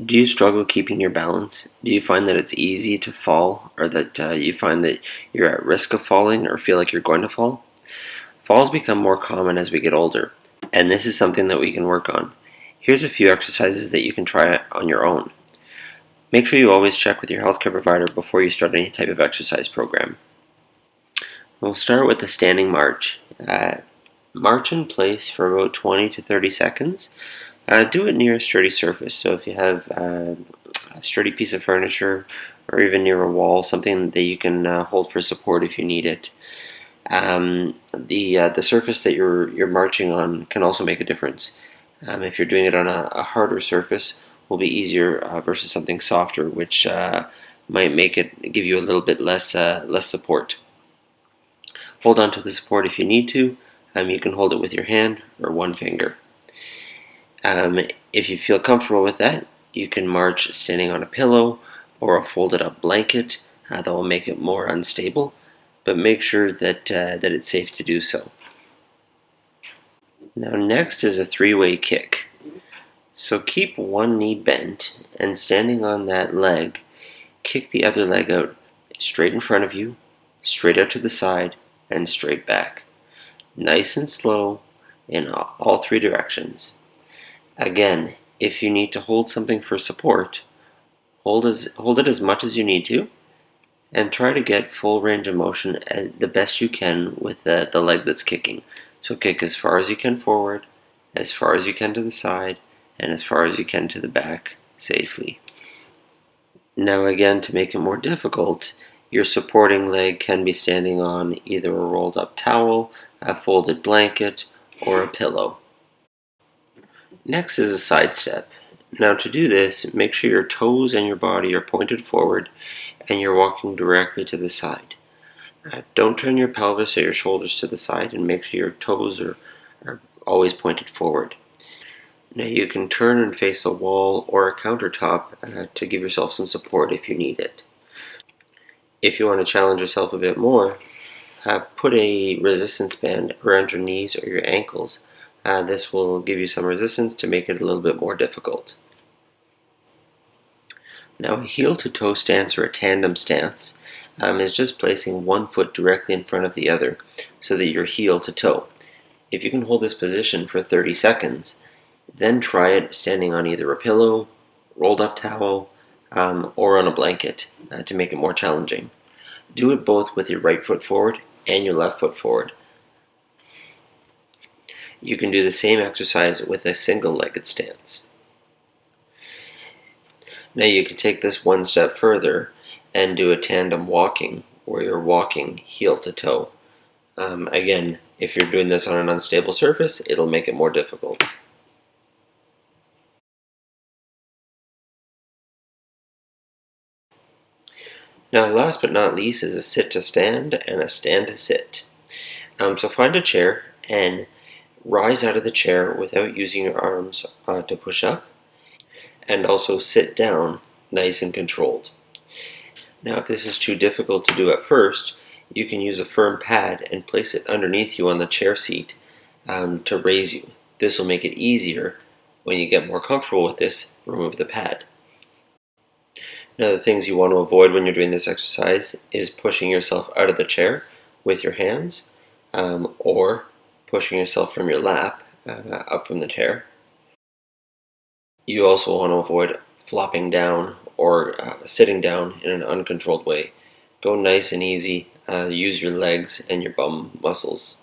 Do you struggle keeping your balance? Do you find that it's easy to fall, or that you find that you're at risk of falling or feel like you're going to fall? Falls become more common as we get older, and this is something that we can work on. Here's a few exercises that you can try on your own. Make sure you always check with your healthcare provider before you start any type of exercise program. We'll start with the standing march. March in place for about 20 to 30 seconds. Do it near a sturdy surface. So if you have a sturdy piece of furniture or even near a wall, something that you can hold for support if you need it. The surface that you're marching on can also make a difference. If you're doing it on a harder surface, will be easier versus something softer, which might give you a little bit less support. Hold on to the support if you need to. You can hold it with your hand or one finger. If you feel comfortable with that, you can march standing on a pillow or a folded up blanket. That will make it more unstable, but make sure that it's safe to do so. Now next is a three-way kick. So keep one knee bent and standing on that leg, kick the other leg out straight in front of you, straight out to the side, and straight back. Nice and slow in all three directions. Again, if you need to hold something for support, hold it as much as you need to, and try to get full range of motion the best you can with the leg that's kicking. So kick as far as you can forward, as far as you can to the side, and as far as you can to the back safely. Now again, to make it more difficult, your supporting leg can be standing on either a rolled up towel, a folded blanket, or a pillow. Next is a sidestep. Now to do this, make sure your toes and your body are pointed forward and you're walking directly to the side. Don't turn your pelvis or your shoulders to the side, and make sure your toes are always pointed forward. Now you can turn and face a wall or a countertop to give yourself some support if you need it. If you want to challenge yourself a bit more, put a resistance band around your knees or your ankles. This will give you some resistance to make it a little bit more difficult. Now a heel to toe stance or a tandem stance is just placing one foot directly in front of the other so that you're heel to toe. If you can hold this position for 30 seconds, then try it standing on either a pillow, rolled up towel, or on a blanket to make it more challenging. Do it both with your right foot forward and your left foot forward. You can do the same exercise with a single-legged stance. Now you can take this one step further and do a tandem walking, where you're walking heel to toe. Again, if you're doing this on an unstable surface, it'll make it more difficult. Now last but not least is a sit to stand and a stand to sit. So find a chair and rise out of the chair without using your arms to push up, and also sit down nice and controlled. Now if this is too difficult to do at first, you can use a firm pad and place it underneath you on the chair seat to raise you. This will make it easier. When you get more comfortable with this, remove the pad. Now the things you want to avoid when you're doing this exercise is pushing yourself out of the chair with your hands, or pushing yourself from your lap up from the chair. You also want to avoid flopping down or sitting down in an uncontrolled way. Go nice and easy. Use your legs and your bum muscles.